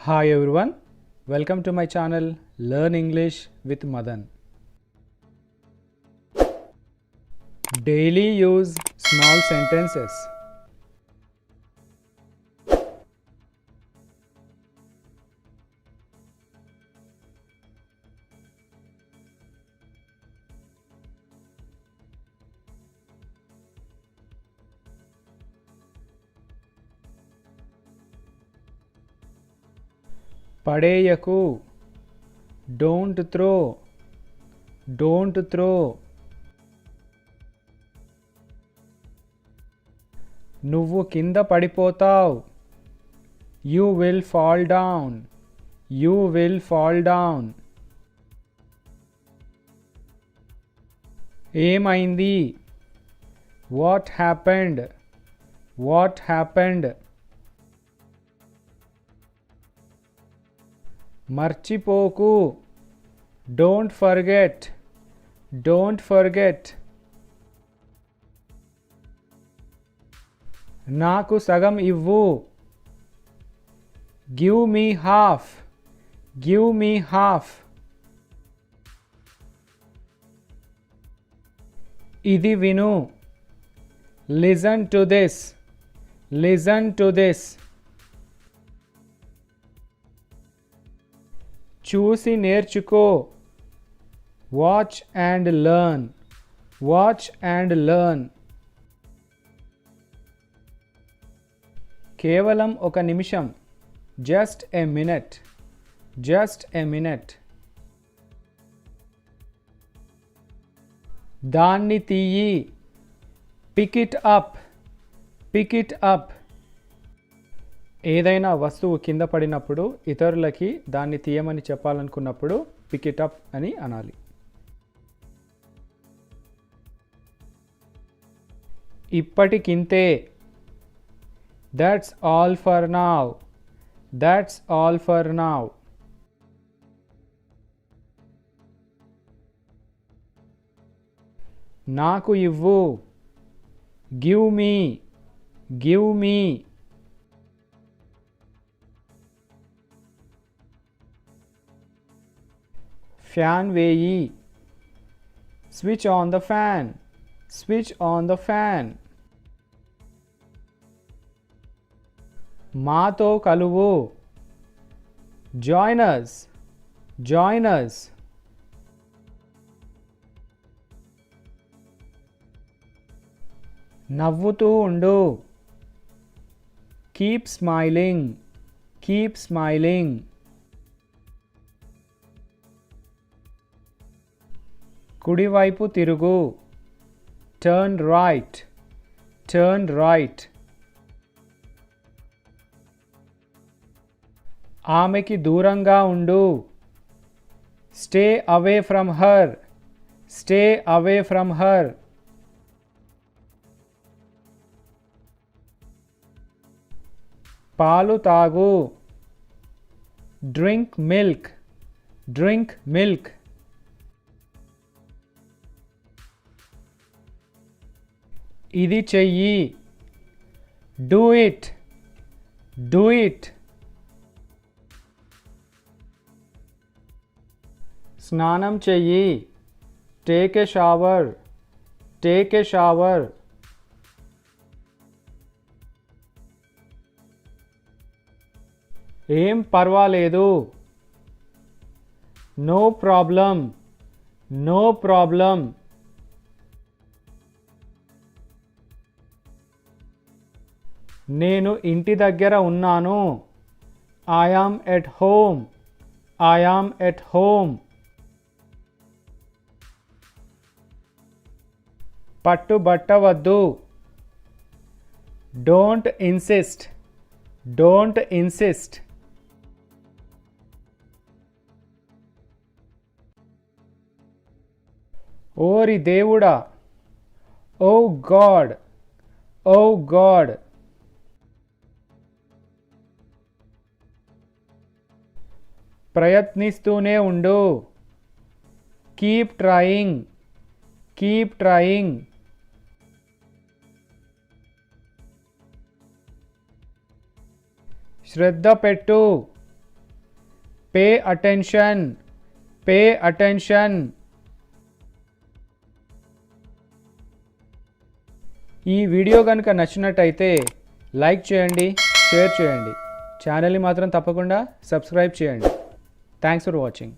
Hi everyone, welcome to my channel Learn English with Madan. Daily use small sentences. పడేయకు, don't throw, don't throw. నువ్వు కింద పడిపోతావు, you will fall down, you will fall down. ఏమైంది, what happened, what happened. మర్చిపోకు, don't forget, don't forget. నాకు సగం ఇవ్వు, give me half, give me half. ఇది విను, listen to this, listen to this. చూసి నేర్చుకో, watch and learn, watch and learn. కేవలం ఒక నిమిషం, just a minute, just a minute. దాన్ని తీయి, pick it up, pick it up. ఏదైనా వస్తువు కింద పడినప్పుడు ఇతరులకి దాన్ని తీయమని చెప్పాలనుకున్నప్పుడు పిక్ ఇట్ అప్ అని అనాలి. ఇప్పటికింతే, that's all for now, that's all for now. నాకు ఇవ్వు, give me, give me. Fan వేయి, switch on the fan, switch on the fan. మాతో కలువు, జాయిన్ us, జాయిన్ us. నవ్వుతూ ఉండు, కీప్ స్మైలింగ్, కీప్ స్మైలింగ్. కుడివైపు తిరుగు, టర్న్ రైట్, టర్న్ రైట్. ఆమెకి దూరంగా ఉండు, stay away from her, stay away from her. పాలు తాగు, డ్రింక్ మిల్క్, డ్రింక్ మిల్క్. ఇది చెయ్యి, డూ ఇట్, డూ ఇట్. స్నానం చెయ్యి, take a shower, take a shower. ఏం పర్వాలేదు, నో ప్రాబ్లం, నో ప్రాబ్లం. నేను ఇంటి దగ్గర ఉన్నాను, I am at home, I am at home. పట్టుబట్టవద్దు, డోంట్ ఇన్సిస్ట్, డోంట్ ఇన్సిస్ట్. ఓరి దేవుడా, ఓ గాడ్, ఓ గాడ్. ప్రయత్నిస్తూనే ఉండు, కీప్ ట్రయింగ్, కీప్ ట్రయింగ్. శ్రద్ధ పెట్టు, పే అటెన్షన్, పే అటెన్షన్. ఈ వీడియో కనుక నచ్చినట్టయితే లైక్ చేయండి, షేర్ చేయండి. ఛానల్ని మాత్రం తప్పకుండా సబ్స్క్రైబ్ చేయండి. Thanks for watching.